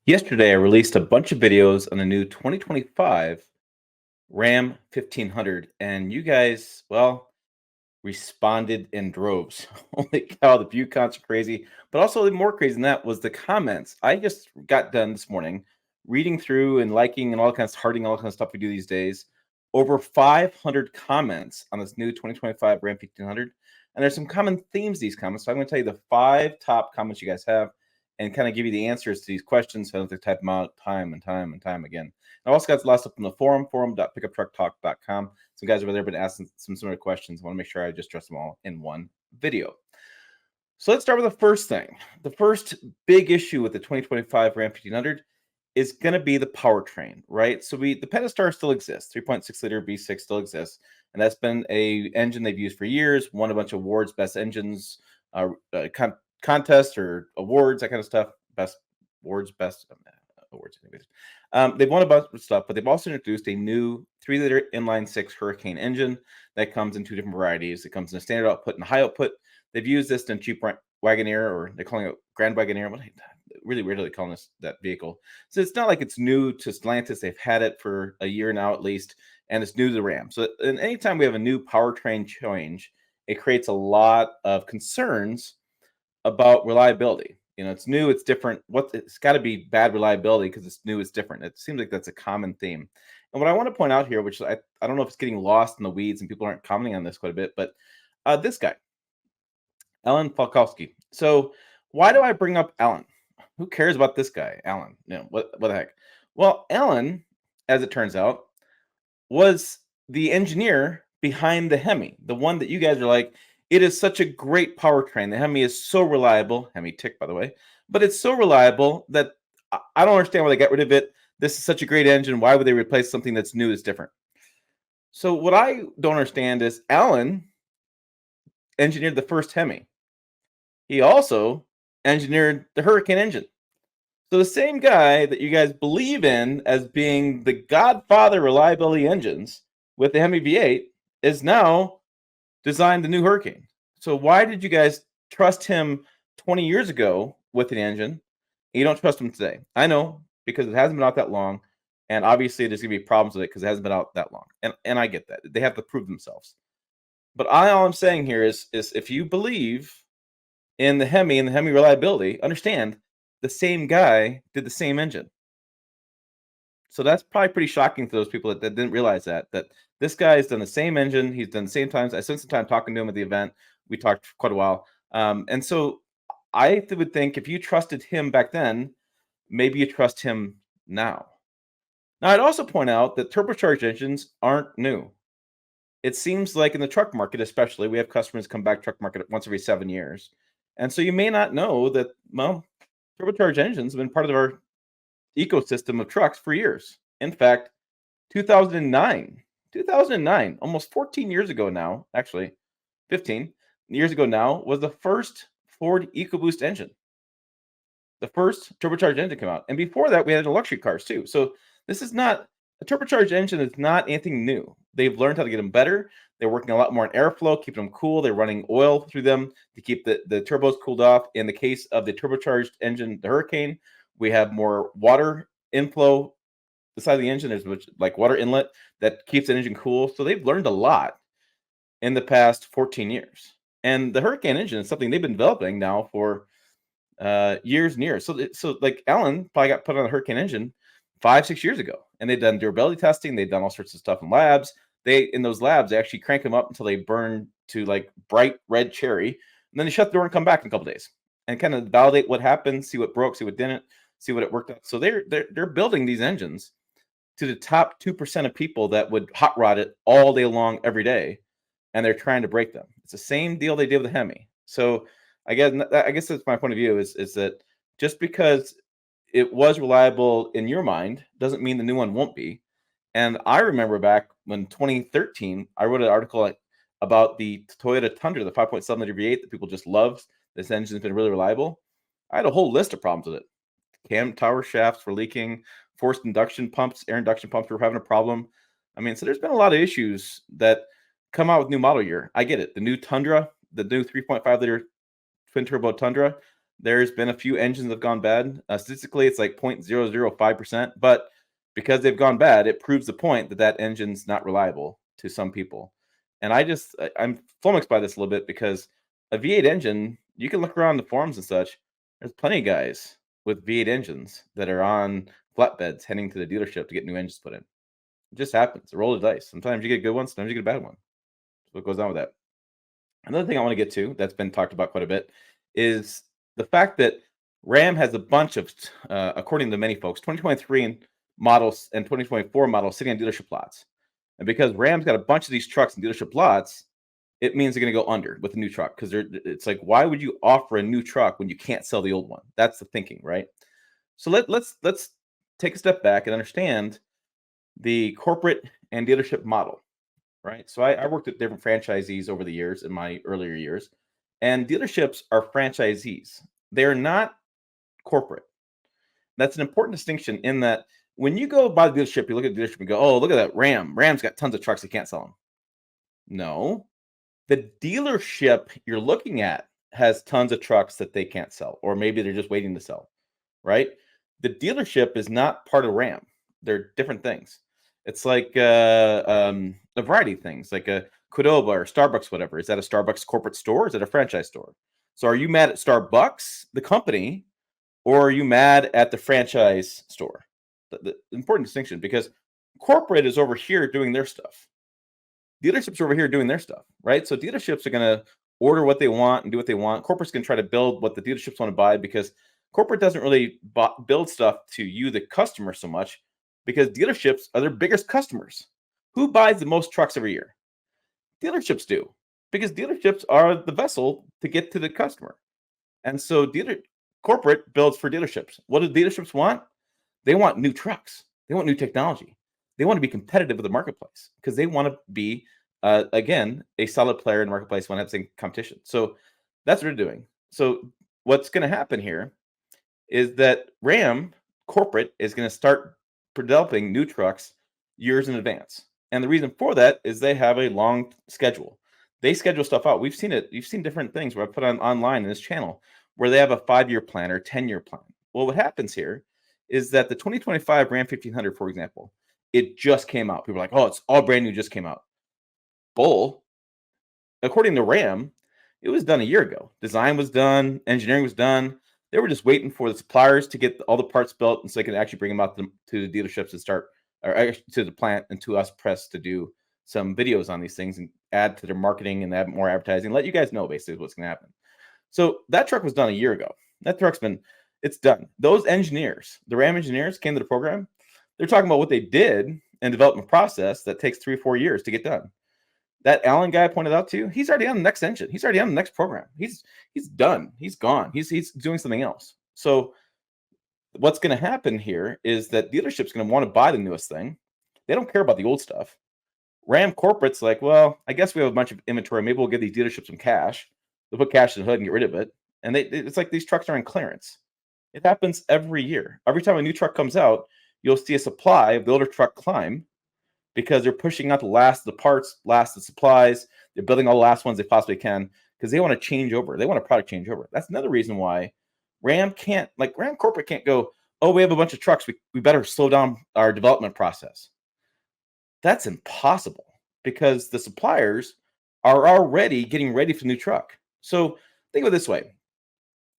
Yesterday, I released a bunch of videos on the new 2025 Ram 1500, and you guys, well, responded in droves. Holy cow, the view counts are crazy. But also, more crazy than that was the comments. I just got done this morning reading through and liking and all kinds of hearting, all kinds of stuff we do these days. Over 500 comments on this new 2025 Ram 1500. And there's some common themes to these comments. So I'm going to tell you the five top comments you guys have and kind of give you the answers to these questions. So I don't have to type them out time and time and time again. I also got a lot of stuff from the forum.pickuptrucktalk.com. Some guys over there have been asking some similar questions. I want to make sure I just address them all in one video. So let's start with the first thing. The first big issue with the 2025 Ram 1500 is going to be the powertrain, right? So the Pentastar still exists. 3.6 liter V6 still exists. And that's been a engine they've used for years, won a bunch of awards, best engines, contests or awards, that kind of stuff. Best awards, best awards. Anyways. They've won a bunch of stuff, but they've also introduced a new 3-liter inline-6 Hurricane engine that comes in two different varieties. It comes in a standard output and high output. They've used this in Jeep Wagoneer, or they're calling it Grand Wagoneer. What really weirdly calling this that vehicle. So it's not like it's new to Stellantis. They've had it for a year now at least, and it's new to the Ram. So anytime we have a new powertrain change, it creates a lot of concerns about reliability. It's new, it's different. It's got to be bad reliability because it's new, it's different. It seems like that's a common theme. And what I want to point out here, which I don't know if it's getting lost in the weeds and people aren't commenting on this quite a bit, but this guy, Alan Falkowski. So why do I bring up Alan? Who cares about this guy, Alan? What the heck? Well, Alan, as it turns out, was the engineer behind the Hemi, the one that you guys are like, it is such a great powertrain. The Hemi is so reliable. Hemi tick, by the way, but it's so reliable that I don't understand why they got rid of it. This is such a great engine. Why would they replace something that's new, that's different? So what I don't understand is Alan engineered the first Hemi. He also engineered the Hurricane engine. So the same guy that you guys believe in as being the godfather reliability engines with the Hemi V8 is now designed the new Hurricane. So why did you guys trust him 20 years ago with an engine and you don't trust him today? I know, because it hasn't been out that long, and obviously there's going to be problems with it because it hasn't been out that long. And I get that. They have to prove themselves. But all I'm saying here is if you believe in the Hemi and the Hemi reliability, understand the same guy did the same engine. So that's probably pretty shocking to those people that didn't realize that this guy has done the same engine. He's done the same times. I spent some time talking to him at the event. We talked for quite a while. And so I would think if you trusted him back then, maybe you trust him now. Now, I'd also point out that turbocharged engines aren't new. It seems like in the truck market, especially, we have customers come back truck market once every 7 years. And so you may not know that, well, turbocharged engines have been part of our ecosystem of trucks for years. In fact, 2009, almost 14 years ago now, actually 15 years ago now, was the first Ford EcoBoost engine. The first turbocharged engine came out. And before that, we had luxury cars too. So this is not, a turbocharged engine is not anything new. They've learned how to get them better. They're working a lot more on airflow, keeping them cool. They're running oil through them to keep the turbos cooled off. In the case of the turbocharged engine, the Hurricane, we have more water inflow the side of the engine. There's like water inlet that keeps the engine cool. So they've learned a lot in the past 14 years. And the Hurricane engine is something they've been developing now for years and years. So like Alan probably got put on the Hurricane engine 5-6 years ago, and they've done durability testing. They've done all sorts of stuff in labs. In those labs, they actually crank them up until they burn to like bright red cherry, and then they shut the door and come back in a couple days and kind of validate what happened, see what broke, see what didn't, see what it worked out. So they're building these engines to the top 2% of people that would hot rod it all day long every day, and they're trying to break them. It's the same deal they did with the Hemi. So I guess that's my point of view is that just because it was reliable in your mind doesn't mean the new one won't be. And I remember back when 2013, I wrote an article about the Toyota Tundra, the 5.7 liter V8 that people just love. This engine's been really reliable. I had a whole list of problems with it. Cam tower shafts were leaking, forced induction pumps, air induction pumps were having a problem. I mean, so there's been a lot of issues that come out with new model year. I get it. The new Tundra, the new 3.5 liter twin turbo Tundra, There's been a few engines that have gone bad. Statistically, it's like 0.005%, but because they've gone bad, it proves the point that that engine's not reliable to some people. And I'm flummoxed by this a little bit because a V8 engine, you can look around the forums and such. There's plenty of guys with V8 engines that are on flatbeds heading to the dealership to get new engines put in. It just happens. A roll of dice. Sometimes you get a good one, sometimes you get a bad one. So what goes on with that? Another thing I want to get to that's been talked about quite a bit is the fact that Ram has a bunch of, according to many folks, 2023 models and 2024 models sitting on dealership lots. And because Ram's got a bunch of these trucks in dealership lots, it means they're going to go under with the new truck because it's like, why would you offer a new truck when you can't sell the old one? That's the thinking, right? So let's take a step back and understand the corporate and dealership model, right? So I worked at different franchisees over the years in my earlier years, and dealerships are franchisees. They're not corporate. That's an important distinction in that when you go by the dealership, you look at the dealership and go, oh, look at that Ram. Ram's got tons of trucks. They can't sell them. No, the dealership you're looking at has tons of trucks that they can't sell, or maybe they're just waiting to sell, right? The dealership is not part of Ram. They're different things. It's like a variety of things, like a Qdoba or Starbucks, whatever. Is that a Starbucks corporate store? Or is it a franchise store? So are you mad at Starbucks, the company, or are you mad at the franchise store? The important distinction, because corporate is over here doing their stuff. Dealerships are over here doing their stuff, right? So dealerships are going to order what they want and do what they want. Corporate's going to try to build what the dealerships want to buy because corporate doesn't really build stuff to you, the customer, so much because dealerships are their biggest customers. Who buys the most trucks every year? Dealerships do, because dealerships are the vessel to get to the customer. And so corporate builds for dealerships. What do dealerships want? They want new trucks. They want new technology. They want to be competitive with the marketplace because they want to be, again, a solid player in the marketplace when having competition. So that's what they're doing. So what's going to happen here is that Ram corporate is going to start developing new trucks years in advance. And the reason for that is they have a long schedule. They schedule stuff out. We've seen it. You've seen different things where I put on online in this channel where they have a 5-year plan or 10-year plan. Well, what happens here is that the 2025 Ram 1500, for example, it just came out. People are like, oh, it's all brand new, just came out. Bull. According to Ram, it was done a year ago. Design was done. Engineering was done. They were just waiting for the suppliers to get all the parts built and so they could actually bring them out to the dealerships and start, or to the plant and to us press to do some videos on these things and add to their marketing and add more advertising. Let you guys know basically what's going to happen. So that truck was done a year ago. That truck's it's done. Those engineers, the Ram engineers came to the program. They're talking about what they did in development process that takes 3 or 4 years to get done. That Allen guy I pointed out to you, he's already on the next engine. He's already on the next program. He's done. He's gone. He's doing something else. So what's going to happen here is that dealership's going to want to buy the newest thing. They don't care about the old stuff. Ram corporate's like, well, I guess we have a bunch of inventory. Maybe we'll give these dealerships some cash. They'll put cash in the hood and get rid of it. And it's like these trucks are in clearance. It happens every year. Every time a new truck comes out, you'll see a supply of the older truck climb because they're pushing out the last of the parts, last of the supplies. They're building all the last ones they possibly can because they want to change over. They want a product change over. That's another reason why Ram corporate can't go, oh, we have a bunch of trucks. We better slow down our development process. That's impossible because the suppliers are already getting ready for the new truck. So think of it this way.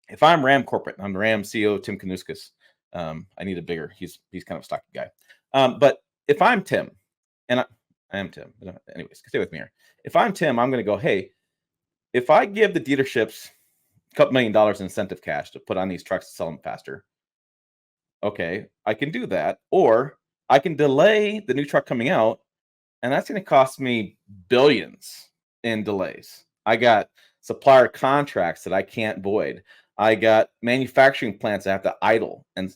If I'm Ram corporate, I'm the Ram CEO, Tim Kanuskis. I need a bigger, he's kind of a stocky guy. But if I'm Tim, and I am Tim, but anyways, stay with me here. If I'm Tim, I'm going to go, hey, if I give the dealerships a couple $1 million in incentive cash to put on these trucks to sell them faster, okay, I can do that. Or I can delay the new truck coming out, and that's going to cost me billions in delays. I got supplier contracts that I can't void. I got manufacturing plants I have to idle and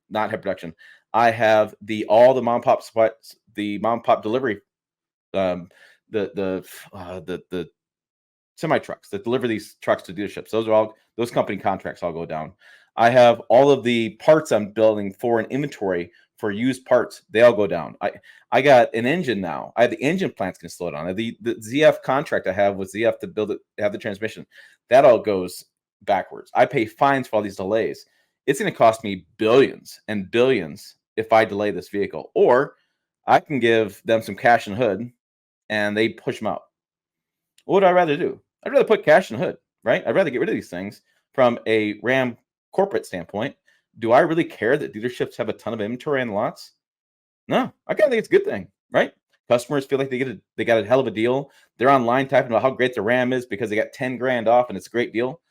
not have production. I have all the mom and pop spots, the mom and pop delivery, the semi trucks that deliver these trucks to dealerships. Those company contracts all go down. I have all of the parts I'm building for an inventory for used parts. They all go down. I got an engine now. I have the engine plants can slow down. I have the ZF contract I have with ZF to build it, have the transmission. That all goes backwards. I pay fines for all these delays. It's going to cost me billions and billions if I delay this vehicle, or I can give them some cash in the hood and they push them out. What would I rather do? I'd rather put cash in the hood, right? I'd rather get rid of these things from a Ram corporate standpoint. Do I really care that dealerships have a ton of inventory in the lots? No, I kind of think it's a good thing, right? Customers feel like they got a hell of a deal. They're online typing about how great the RAM is because they got 10 grand off and it's a great deal.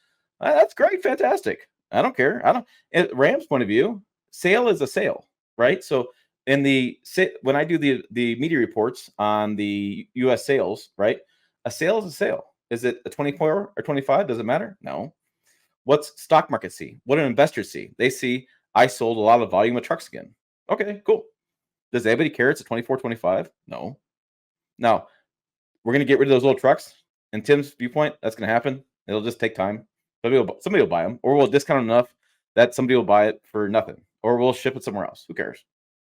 That's great, fantastic. I don't care. I don't. Ram's point of view, sale is a sale, right? So in when I do the media reports on the U.S. sales, right? A sale is a sale. Is it a 24 or 25? Does it matter? No. What's stock market see? What do investors see? They see I sold a lot of volume of trucks again. Okay, cool. Does anybody care it's a 24, 25? No. Now, we're going to get rid of those old trucks. In Tim's viewpoint, that's going to happen. It'll just take time. Somebody will buy them, or we'll discount enough that somebody will buy it for nothing, or we'll ship it somewhere else. Who cares?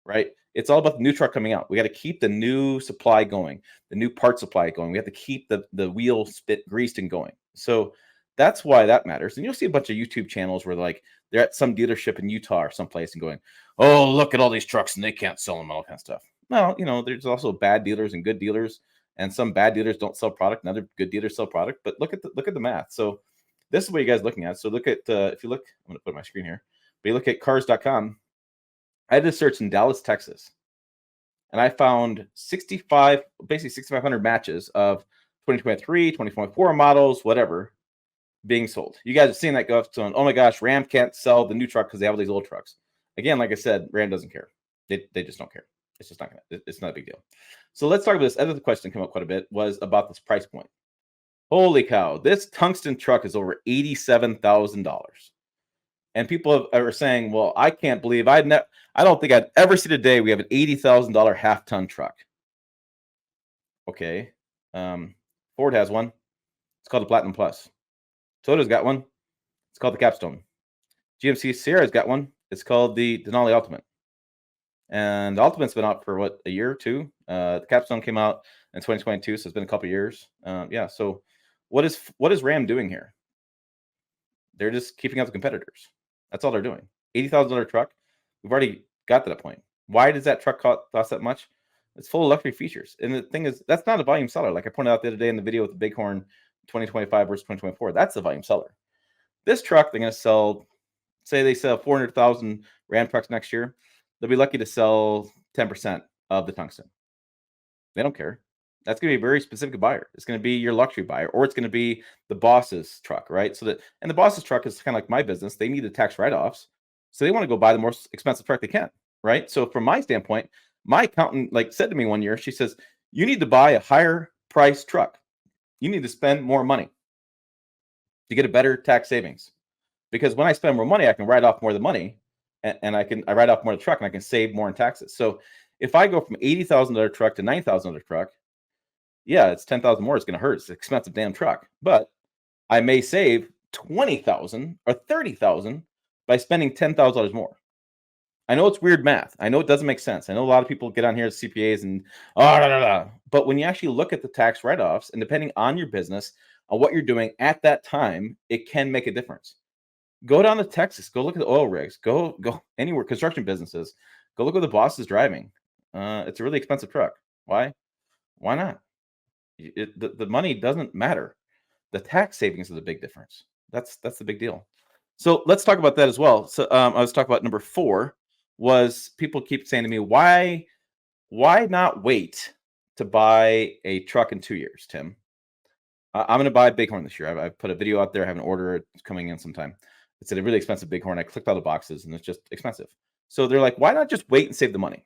Right? It's all about the new truck coming out. We got to keep the new supply going, the new part supply going. We have to keep the wheel spit greased and going. So that's why that matters. And you'll see a bunch of YouTube channels where they're at some dealership in Utah or someplace and going, "Oh, look at all these trucks and they can't sell them," all kind of stuff. Well, there's also bad dealers and good dealers, and some bad dealers don't sell product, and other good dealers sell product. But look at the math. So this is what you guys are looking at. So look at if you look, I'm going to put my screen here. But you look at cars.com. I did a search in Dallas, Texas, and I found 6,500 matches of 2023, 2024 models, whatever, being sold. You guys have seen that go up to, oh my gosh, Ram can't sell the new truck because they have all these old trucks. Again, like I said, Ram doesn't care. They just don't care. It's just it's not a big deal. So let's talk about this. Other question came up quite a bit was about this price point. Holy cow, this tungsten truck is over $87,000. And people are saying, well, I can't believe I don't think I'd ever see today we have an $80,000 half-ton truck. Okay. Ford has one. It's called the Platinum Plus. Toyota's got one. It's called the Capstone. GMC Sierra's got one. It's called the Denali Ultimate. And the Ultimate's been out for what, a year or two? The Capstone came out in 2022, so it's been a couple years. Yeah. So what is Ram doing here? They're just keeping up with competitors. That's all they're doing. $80,000 truck. We've already got to that point. Why does that truck cost that much? It's full of luxury features. And the thing is, that's not a volume seller. Like I pointed out the other day in the video with the Bighorn 2025 versus 2024. That's the volume seller. This truck, they're going to sell, say they sell 400,000 Ram trucks next year. They'll be lucky to sell 10% of the tungsten. They don't care. That's going to be a very specific buyer. It's going to be your luxury buyer, or it's going to be the boss's truck, right? And the boss's truck is kind of like my business. They need the tax write-offs, so they want to go buy the most expensive truck they can, right? So from my standpoint, my accountant said to me one year, she says, "You need to buy a higher price truck. You need to spend more money to get a better tax savings, because when I spend more money, I can write off more of the money, and I write off more of the truck, and I can save more in taxes. So if I go from $80,000 truck to $90,000 truck." Yeah, it's 10,000 more. It's going to hurt. It's an expensive damn truck, but I may save 20,000 or 30,000 by spending $10,000 more. I know it's weird math. I know it doesn't make sense. I know a lot of people get on here as CPAs and but when you actually look at the tax write-offs, and depending on your business, on what you're doing at that time, it can make a difference. Go down to Texas. Go look at the oil rigs. Go anywhere, construction businesses. Go look what the boss is driving. It's a really expensive truck. Why? Why not? The money doesn't matter. The tax savings is the big difference. That's the big deal. So let's talk about that as well. So I was talking about number 4 was people keep saying to me, why not wait to buy a truck in 2 years, Tim? I'm going to buy a Bighorn this year. I've put a video out there. I have an order. It's coming in sometime. It's a really expensive Bighorn. I clicked all the boxes and it's just expensive. So they're like, why not just wait and save the money?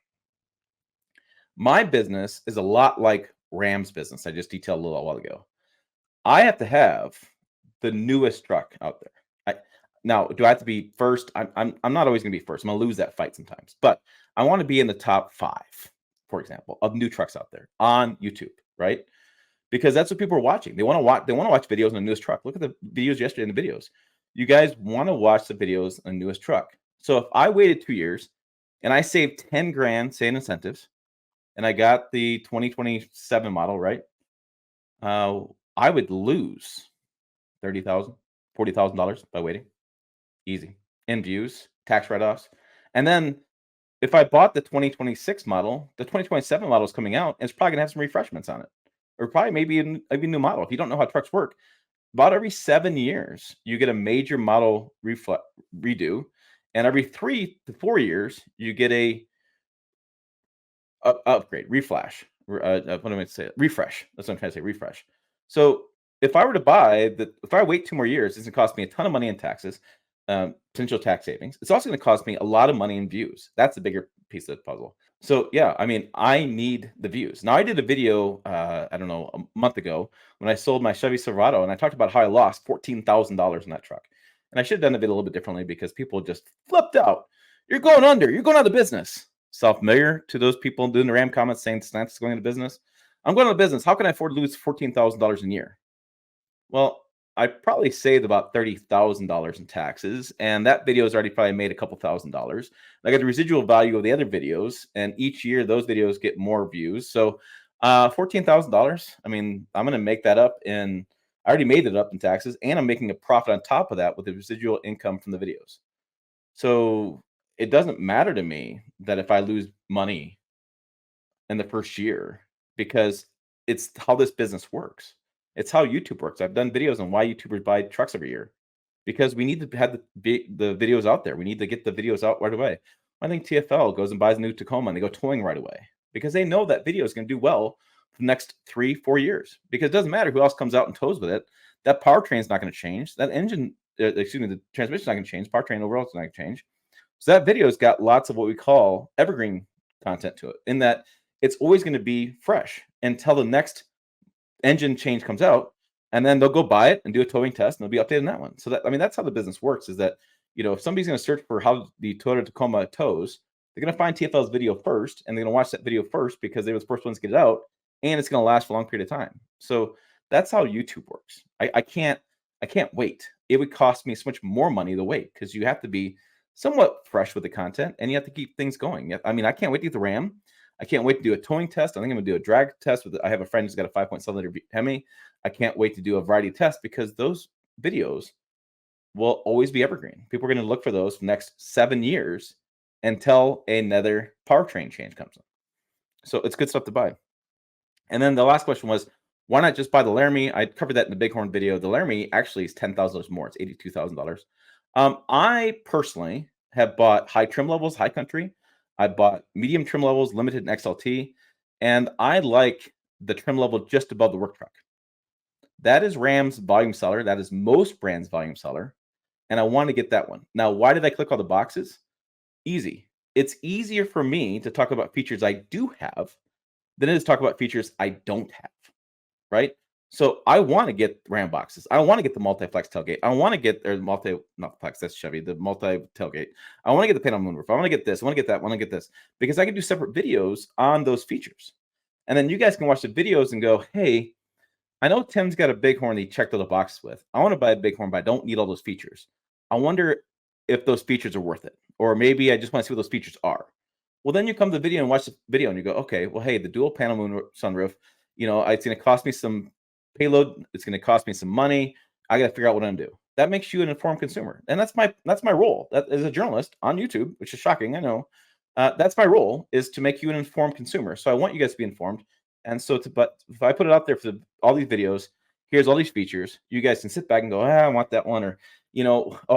My business is a lot like Ram's business. I just detailed a little while ago. I have to have the newest truck out there. Now, do I have to be first? I'm not always going to be first. I'm going to lose that fight sometimes. But I want to be in the top 5, for example, of new trucks out there on YouTube, right? Because that's what people are watching. They want to watch. They want to watch videos on the newest truck. Look at the videos yesterday in the videos. You guys want to watch the videos on the newest truck. So if I waited 2 years and I saved 10 grand, say in incentives, and I got the 2027 model, right? I would lose 30,000, $40,000 by waiting. Easy. In views, tax write-offs. And then if I bought the 2026 model, the 2027 model is coming out, and it's probably gonna have some refreshments on it, or probably maybe a new model. If you don't know how trucks work, about every 7 years, you get a major model redo, and every 3 to 4 years, you get a upgrade, what am I say? Refresh. That's what I'm trying to say, refresh. So if I wait 2 more years, it's gonna cost me a ton of money in taxes, potential tax savings. It's also gonna cost me a lot of money in views. That's the bigger piece of the puzzle. So yeah, I mean, I need the views. Now I did a video, I don't know, a month ago when I sold my Chevy Silverado, and I talked about how I lost $14,000 in that truck. And I should have done the video a little bit differently because people just flipped out. You're going under. You're going out of business. Sound familiar to those people doing the Ram comments saying Snap's going into business? I'm going out of business. How can I afford to lose $14,000 a year? Well, I probably saved about $30,000 in taxes, and that video has already probably made a couple $1,000s. I got the residual value of the other videos, and each year those videos get more views. So, $14,000. I mean, I'm going to make that up in. I already made it up in taxes, and I'm making a profit on top of that with the residual income from the videos. So it doesn't matter to me that if I lose money in the first year because it's how this business works. It's how YouTube works. I've done videos on why YouTubers buy trucks every year because we need to have the videos out there. We need to get the videos out right away. I think TFL goes and buys a new Tacoma and they go towing right away because they know that video is going to do well for the next 3-4 years because it doesn't matter who else comes out and tows with it. That powertrain is not going to change. That engine, the transmission is not going to change. Powertrain overall is not going to change. So that video's got lots of what we call evergreen content to it, in that it's always going to be fresh until the next engine change comes out, and then they'll go buy it and do a towing test, and they'll be updated on that one. So that I mean, that's how the business works. Is that if somebody's going to search for how the Toyota Tacoma tows, they're going to find TFL's video first, and they're going to watch that video first because they were the first ones to get it out, and it's going to last for a long period of time. So that's how YouTube works. I can't wait. It would cost me so much more money to wait because you have to be somewhat fresh with the content, and you have to keep things going. I mean, I can't wait to get the Ram. I can't wait to do a towing test. I think I'm gonna do a drag test I have a friend who's got a 5.7-liter Hemi. I can't wait to do a variety of tests because those videos will always be evergreen. People are gonna look for those for the next 7 years until another powertrain change comes in. So it's good stuff to buy. And then the last question was, why not just buy the Laramie? I covered that in the Bighorn video. The Laramie actually is $10,000 more. It's $82,000. I personally have bought high trim levels, high country. I bought medium trim levels, limited and XLT, and I like the trim level just above the work truck. That is Ram's volume seller. That is most brands' volume seller, and I want to get that one. Now, why did I click all the boxes? Easy. It's easier for me to talk about features I do have than it is to talk about features I don't have, right? So I want to get Ram boxes. I want to get the multi-flex tailgate. I want to get not flex, that's Chevy, the multi-tailgate. I want to get the panel moonroof. I want to get this. I want to get that. I want to get this because I can do separate videos on those features. And then you guys can watch the videos and go, hey, I know Tim's got a Bighorn that he checked all the boxes with. I want to buy a Bighorn, but I don't need all those features. I wonder if those features are worth it. Or maybe I just want to see what those features are. Well, then you come to the video and watch the video and you go, okay, well, hey, the dual panel sunroof, it's going to cost me some payload. It's going to cost me some money. I got to figure out what I'm going to do. That makes you an informed consumer. And that's my role. That as a journalist on YouTube, which is shocking, I know. That's my role, is to make you an informed consumer. So I want you guys to be informed. And so but if I put it out there for all these videos, here's all these features. You guys can sit back and go, I want that one. Or,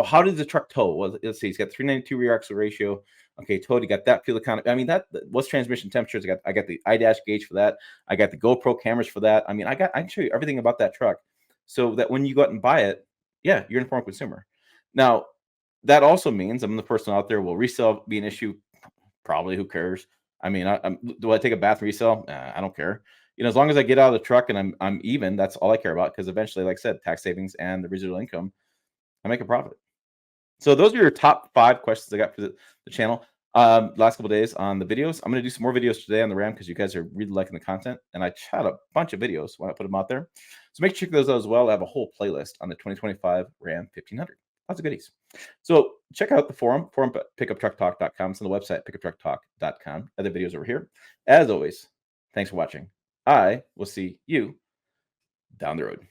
how does the truck tow? Well, let's see, he's got 392 rear axle ratio. Okay, towed. You got that fuel economy. I mean, what's transmission temperatures? I got the iDash gauge for that. I got the GoPro cameras for that. I mean, I can show you everything about that truck, so that when you go out and buy it, yeah, you're an informed consumer. Now, that also means I'm the person out there. Will resale be an issue? Probably. Who cares? I mean, do I take a bath resale? Nah, I don't care. As long as I get out of the truck and I'm even, that's all I care about. Because eventually, like I said, tax savings and the residual income, I make a profit. So those are your top 5 questions I got for the channel. Last couple of days on the videos. I'm going to do some more videos today on the Ram because you guys are really liking the content. And I had a bunch of videos when I put them out there. So make sure you check those out as well. I have a whole playlist on the 2025 Ram 1500. Lots of goodies. So check out the forum at pickuptrucktalk.com. It's on the website, pickuptrucktalk.com. Other videos over here. As always, thanks for watching. I will see you down the road.